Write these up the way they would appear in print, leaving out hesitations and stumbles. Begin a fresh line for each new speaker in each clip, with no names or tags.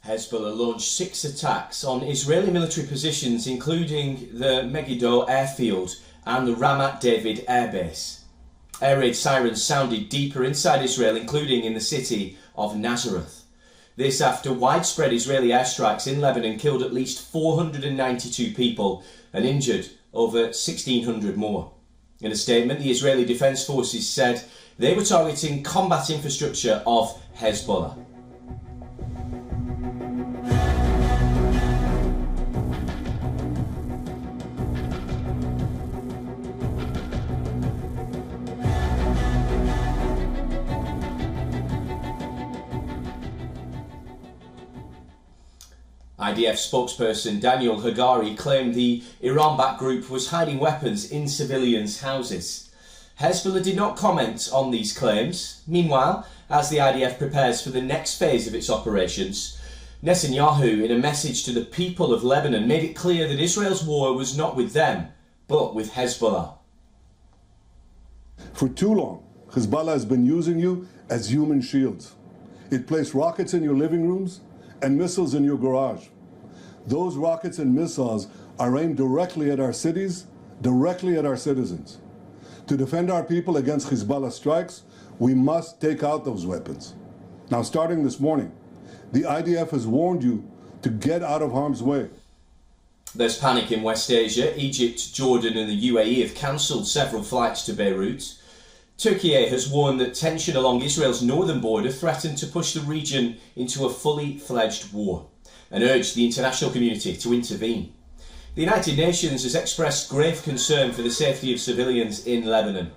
Hezbollah launched 6 attacks on Israeli military positions, including the Megiddo airfield and the Ramat David airbase. Air raid sirens sounded deeper inside Israel, including in the city of Nazareth. This after widespread Israeli airstrikes in Lebanon killed at least 492 people and injured over 1,600 more. In a statement, the Israeli Defense Forces said they were targeting combat infrastructure of Hezbollah. IDF spokesperson Daniel Hagari claimed the Iran-backed group was hiding weapons in civilians' houses. Hezbollah did not comment on these claims. Meanwhile, as the IDF prepares for the next phase of its operations, Netanyahu, in a message to the people of Lebanon, made it clear that Israel's war was not with them, but with Hezbollah.
For too long, Hezbollah has been using you as human shields. It placed rockets in your living rooms and missiles in your garage. Those rockets and missiles are aimed directly at our cities, directly at our citizens. To defend our people against Hezbollah strikes, we must take out those weapons. Now, starting this morning, the IDF has warned you to get out of harm's way.
There's panic in West Asia. Egypt, Jordan and the UAE have cancelled several flights to Beirut. Turkey has warned that tension along Israel's northern border threatened to push the region into a fully fledged war and urged the international community to intervene. The United Nations has expressed grave concern for the safety of civilians in Lebanon.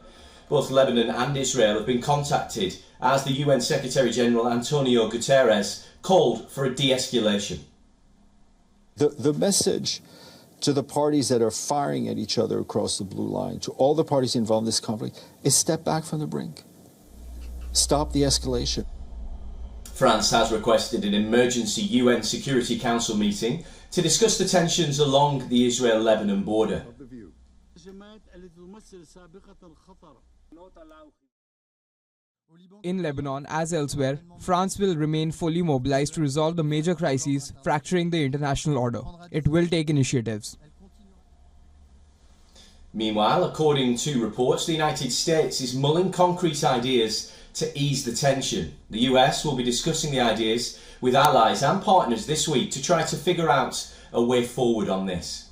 Both Lebanon and Israel have been contacted as the UN Secretary-General Antonio Guterres called for a de-escalation.
The message to the parties that are firing at each other across the blue line, to all the parties involved in this conflict, is step back from the brink. Stop the escalation.
France has requested an emergency UN Security Council meeting to discuss the tensions along the Israel-Lebanon border.
In Lebanon, as elsewhere, France will remain fully mobilized to resolve the major crises fracturing the international order. It will take initiatives.
Meanwhile, according to reports, the United States is mulling concrete ideas to ease the tension. The US will be discussing the ideas with allies and partners this week to try to figure out a way forward on this.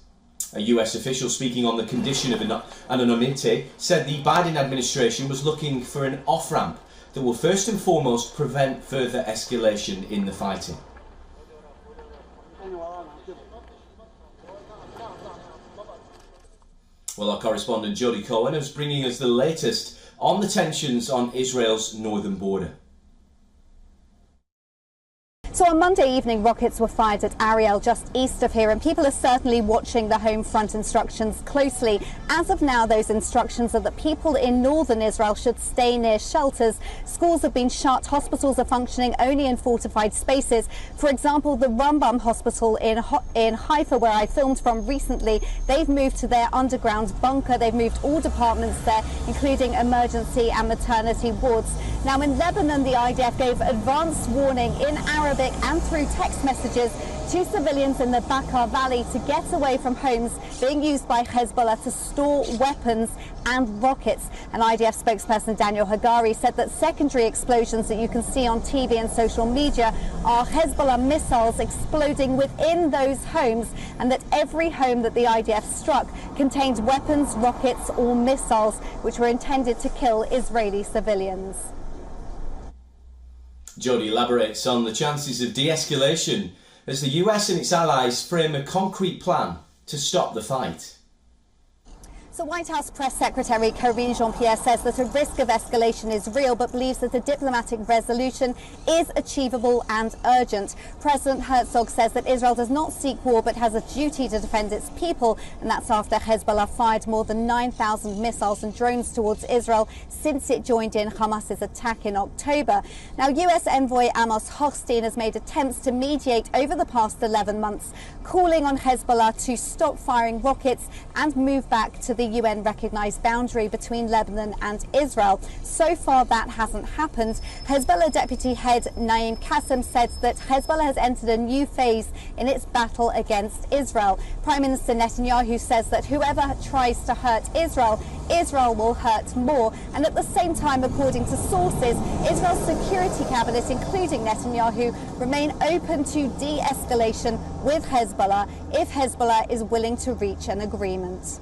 A US official speaking on the condition of anonymity said the Biden administration was looking for an off-ramp that will first and foremost prevent further escalation in the fighting. Well, our correspondent Jodie Cohen is bringing us the latest on the tensions on Israel's northern border.
So on Monday evening, rockets were fired at Ariel, just east of here, and people are certainly watching the home front instructions closely. As of now, those instructions are that people in northern Israel should stay near shelters. Schools have been shut, hospitals are functioning only in fortified spaces. For example, the Rambam Hospital in Haifa, where I filmed from recently, they've moved to their underground bunker. They've moved all departments there, including emergency and maternity wards. Now in Lebanon, the IDF gave advance warning in Arabic and through text messages to civilians in the Bekaa Valley to get away from homes being used by Hezbollah to store weapons and rockets. An IDF spokesperson, Daniel Hagari, said that secondary explosions that you can see on TV and social media are Hezbollah missiles exploding within those homes, and that every home that the IDF struck contained weapons, rockets or missiles which were intended to kill Israeli civilians.
Jodie elaborates on the chances of de-escalation as the US and its allies frame a concrete plan to stop the fight.
So White House Press Secretary Karine Jean-Pierre says that a risk of escalation is real, but believes that a diplomatic resolution is achievable and urgent. President Herzog says that Israel does not seek war but has a duty to defend its people, and that's after Hezbollah fired more than 9,000 missiles and drones towards Israel since it joined in Hamas's attack in October. Now, US envoy Amos Hochstein has made attempts to mediate over the past 11 months, calling on Hezbollah to stop firing rockets and move back to the UN recognised boundary between Lebanon and Israel. So far that hasn't happened. Hezbollah Deputy Head Naim Qassem said that Hezbollah has entered a new phase in its battle against Israel. Prime Minister Netanyahu says that whoever tries to hurt Israel, Israel will hurt more. And at the same time, according to sources, Israel's security cabinet, including Netanyahu, remain open to de-escalation with Hezbollah if Hezbollah is willing to reach an agreement.